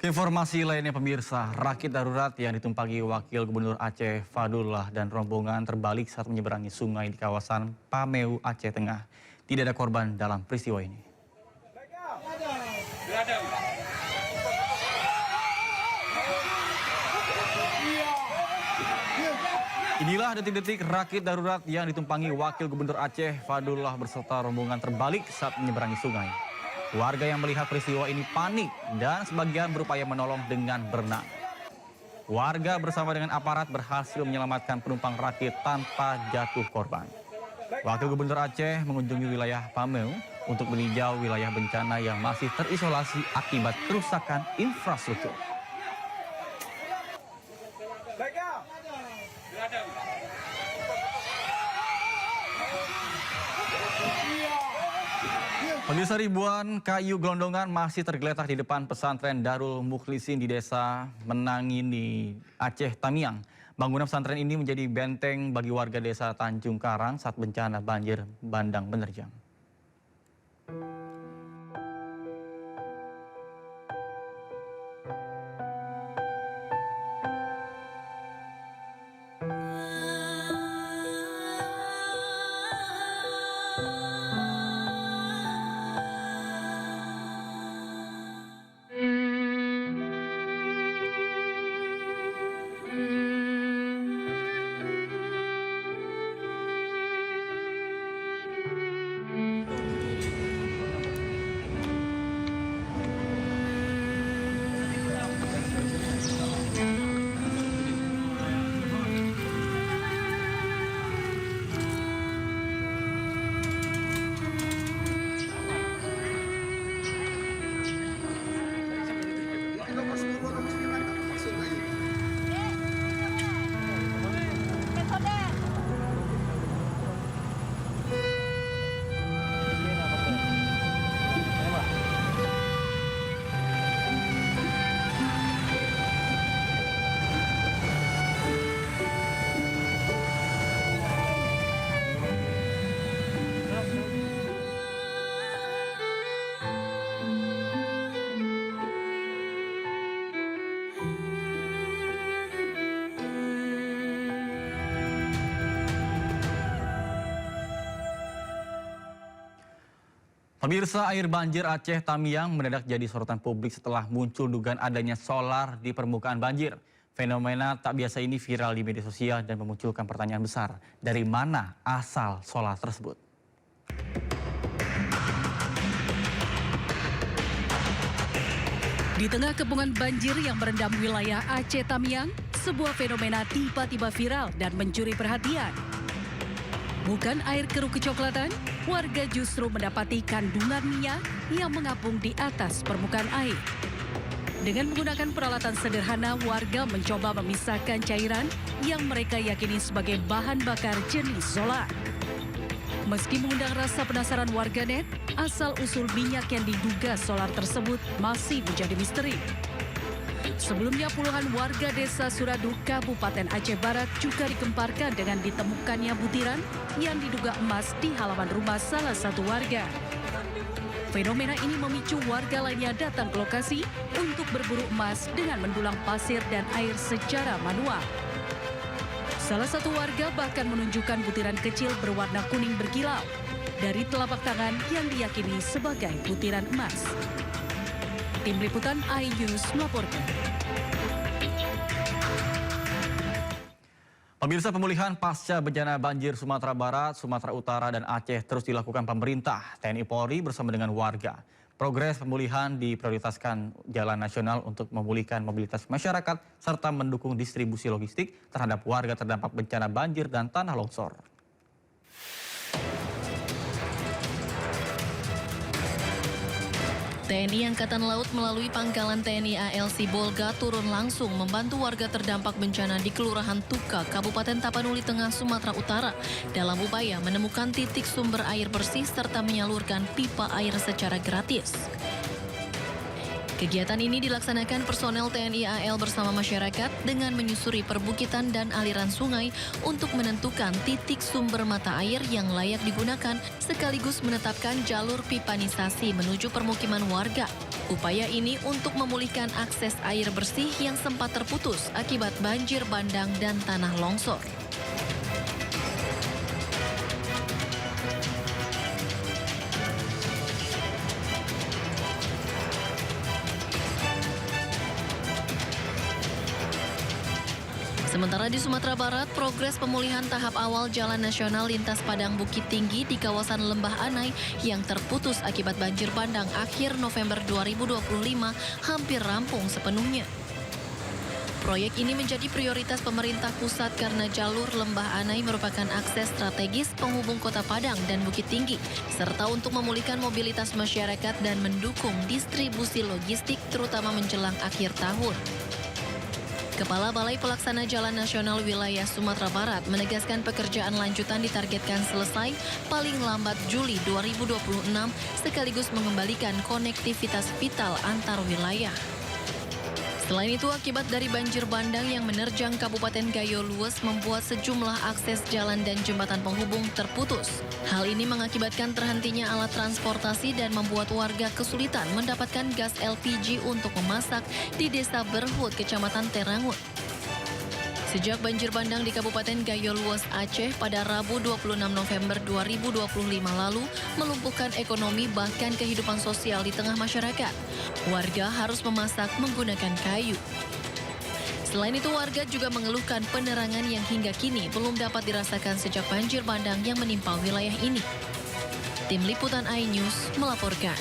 Informasi lainnya pemirsa, rakit darurat yang ditumpangi Wakil Gubernur Aceh Fadullah dan rombongan terbalik saat menyeberangi sungai di kawasan Pameu, Aceh Tengah. Tidak ada korban dalam peristiwa ini. Inilah detik-detik rakit darurat yang ditumpangi Wakil Gubernur Aceh Fadullah beserta rombongan terbalik saat menyeberangi sungai. Warga yang melihat peristiwa ini panik dan sebagian berupaya menolong dengan berenang. Warga bersama dengan aparat berhasil menyelamatkan penumpang rakit tanpa jatuh korban. Wakil Gubernur Aceh mengunjungi wilayah Pameu untuk meninjau wilayah bencana yang masih terisolasi akibat kerusakan infrastruktur. Pemirsa, ribuan kayu gelondongan masih tergeletak di depan pesantren Darul Mukhlisin di desa Menangini, Aceh Tamiang. Bangunan pesantren ini menjadi benteng bagi warga desa Tanjung Karang saat bencana banjir bandang menerjang. Pemirsa, air banjir Aceh Tamiang mendadak jadi sorotan publik setelah muncul dugaan adanya solar di permukaan banjir. Fenomena tak biasa ini viral di media sosial dan memunculkan pertanyaan besar, dari mana asal solar tersebut? Di tengah kepungan banjir yang merendam wilayah Aceh Tamiang, sebuah fenomena tiba-tiba viral dan mencuri perhatian. Bukan air keruh kecoklatan, warga justru mendapati kandungan minyak yang mengapung di atas permukaan air. Dengan menggunakan peralatan sederhana, warga mencoba memisahkan cairan yang mereka yakini sebagai bahan bakar jenis solar. Meski mengundang rasa penasaran warganet, asal-usul minyak yang diduga solar tersebut masih menjadi misteri. Sebelumnya puluhan warga desa Suradu, Kabupaten Aceh Barat juga dikemparkan dengan ditemukannya butiran yang diduga emas di halaman rumah salah satu warga. Fenomena ini memicu warga lainnya datang ke lokasi untuk berburu emas dengan mendulang pasir dan air secara manual. Salah satu warga bahkan menunjukkan butiran kecil berwarna kuning berkilau dari telapak tangan yang diyakini sebagai butiran emas. Tim Liputan iNews melaporkan. Pemirsa, pemulihan pasca bencana banjir Sumatera Barat, Sumatera Utara, dan Aceh terus dilakukan pemerintah, TNI Polri bersama dengan warga. Progres pemulihan diprioritaskan jalan nasional untuk memulihkan mobilitas masyarakat serta mendukung distribusi logistik terhadap warga terdampak bencana banjir dan tanah longsor. TNI Angkatan Laut melalui Pangkalan TNI AL Sibolga turun langsung membantu warga terdampak bencana di Kelurahan Tuka, Kabupaten Tapanuli Tengah, Sumatera Utara dalam upaya menemukan titik sumber air bersih serta menyalurkan pipa air secara gratis. Kegiatan ini dilaksanakan personel TNI AL bersama masyarakat dengan menyusuri perbukitan dan aliran sungai untuk menentukan titik sumber mata air yang layak digunakan sekaligus menetapkan jalur pipanisasi menuju permukiman warga. Upaya ini untuk memulihkan akses air bersih yang sempat terputus akibat banjir bandang dan tanah longsor. Sementara di Sumatera Barat, progres pemulihan tahap awal Jalan Nasional Lintas Padang Bukit Tinggi di kawasan Lembah Anai yang terputus akibat banjir bandang akhir November 2025 hampir rampung sepenuhnya. Proyek ini menjadi prioritas pemerintah pusat karena jalur Lembah Anai merupakan akses strategis penghubung Kota Padang dan Bukit Tinggi, serta untuk memulihkan mobilitas masyarakat dan mendukung distribusi logistik terutama menjelang akhir tahun. Kepala Balai Pelaksana Jalan Nasional Wilayah Sumatera Barat menegaskan pekerjaan lanjutan ditargetkan selesai paling lambat Juli 2026 sekaligus mengembalikan konektivitas vital antar wilayah. Selain itu, akibat dari banjir bandang yang menerjang Kabupaten Gayo Lues membuat sejumlah akses jalan dan jembatan penghubung terputus. Hal ini mengakibatkan terhentinya alat transportasi dan membuat warga kesulitan mendapatkan gas LPG untuk memasak di Desa Berhut, Kecamatan Terangut. Sejak banjir bandang di Kabupaten Gayo Lues, Aceh pada Rabu 26 November 2025 lalu melumpuhkan ekonomi bahkan kehidupan sosial di tengah masyarakat. Warga harus memasak menggunakan kayu. Selain itu, warga juga mengeluhkan penerangan yang hingga kini belum dapat dirasakan sejak banjir bandang yang menimpa wilayah ini. Tim Liputan iNews melaporkan.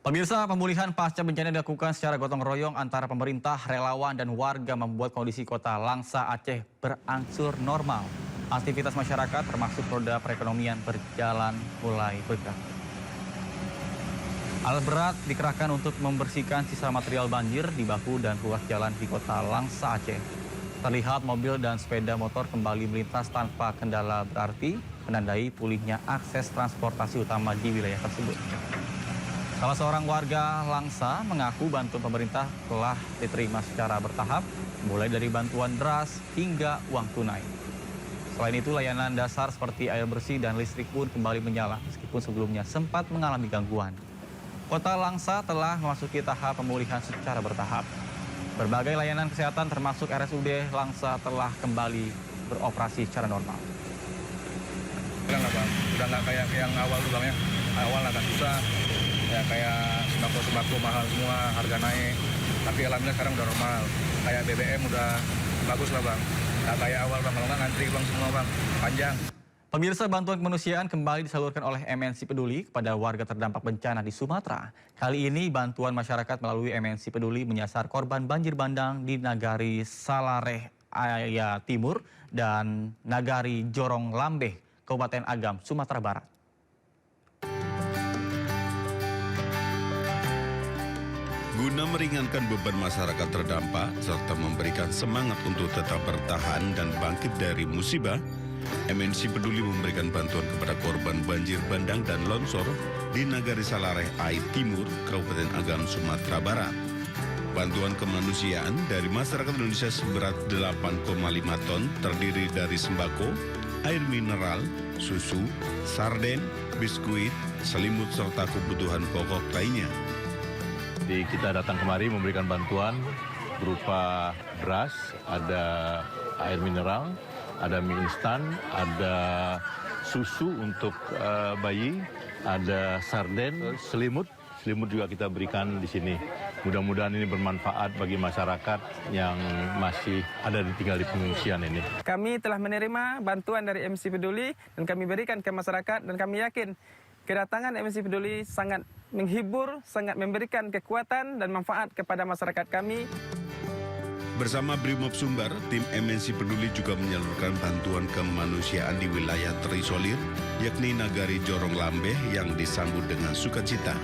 Pemirsa, pemulihan pasca bencana dilakukan secara gotong royong antara pemerintah, relawan, dan warga membuat kondisi kota Langsa, Aceh berangsur normal. Aktivitas masyarakat termasuk roda perekonomian berjalan mulai bergerak. Alat berat dikerahkan untuk membersihkan sisa material banjir di bahu dan ruas jalan di kota Langsa, Aceh. Terlihat mobil dan sepeda motor kembali melintas tanpa kendala berarti, menandai pulihnya akses transportasi utama di wilayah tersebut. Salah seorang warga Langsa mengaku bantuan pemerintah telah diterima secara bertahap, mulai dari bantuan beras hingga uang tunai. Selain itu, layanan dasar seperti air bersih dan listrik pun kembali menyala, meskipun sebelumnya sempat mengalami gangguan. Kota Langsa telah memasuki tahap pemulihan secara bertahap. Berbagai layanan kesehatan termasuk RSUD Langsa telah kembali beroperasi secara normal. Udah nggak kayak yang awal tuh Bang ya. Awal agak susah. Ya kayak sembako mahal semua, harga naik. Tapi alhamdulillah sekarang udah normal. Kayak BBM udah bagus lah Bang. Nggak kayak awal Bang, kalau nggak ngantri Bang semua Bang, panjang. Pemirsa, bantuan kemanusiaan kembali disalurkan oleh MNC Peduli kepada warga terdampak bencana di Sumatera. Kali ini bantuan masyarakat melalui MNC Peduli menyasar korban banjir bandang di Nagari Salareh Aya Timur dan Nagari Jorong Lambeh, Kabupaten Agam, Sumatera Barat. Guna meringankan beban masyarakat terdampak serta memberikan semangat untuk tetap bertahan dan bangkit dari musibah, MNC Peduli memberikan bantuan kepada korban banjir bandang dan longsor di Nagari Salareh Aya Timur, Kabupaten Agam, Sumatera Barat. Bantuan kemanusiaan dari masyarakat Indonesia seberat 8,5 ton terdiri dari sembako, air mineral, susu, sarden, biskuit, selimut serta kebutuhan pokok lainnya. Jadi kita datang kemari memberikan bantuan berupa beras, ada air mineral, ada mie instan, ada susu untuk bayi, ada sarden, selimut juga kita berikan di sini. Mudah-mudahan ini bermanfaat bagi masyarakat yang masih ada tinggal di pengungsian ini. Kami telah menerima bantuan dari MNC Peduli dan kami berikan ke masyarakat dan kami yakin kedatangan MNC Peduli sangat menghibur, sangat memberikan kekuatan dan manfaat kepada masyarakat kami. Bersama Brimob Sumbar, tim MNC Peduli juga menyalurkan bantuan kemanusiaan di wilayah terisolir, yakni Nagari Jorong Lambeh yang disambut dengan sukacita.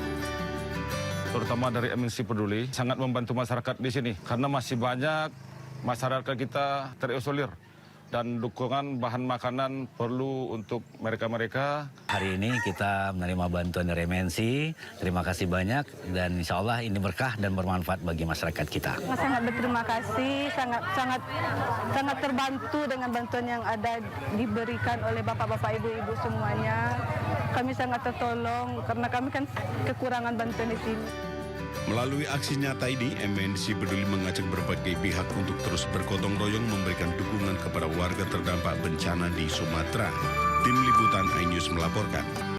Terutama dari MNC Peduli sangat membantu masyarakat di sini karena masih banyak masyarakat kita terisolir dan dukungan bahan makanan perlu untuk mereka-mereka. Hari ini kita menerima bantuan dari MNC, terima kasih banyak dan insya Allah ini berkah dan bermanfaat bagi masyarakat kita. Sangat berterima kasih, sangat terbantu dengan bantuan yang ada diberikan oleh bapak-bapak, ibu-ibu semuanya. Kami sangat tertolong karena kami kan kekurangan bantuan di sini. Melalui aksi nyata ini, MNC Peduli mengajak berbagai pihak untuk terus bergotong royong memberikan dukungan kepada warga terdampak bencana di Sumatera. Tim Liputan iNews melaporkan.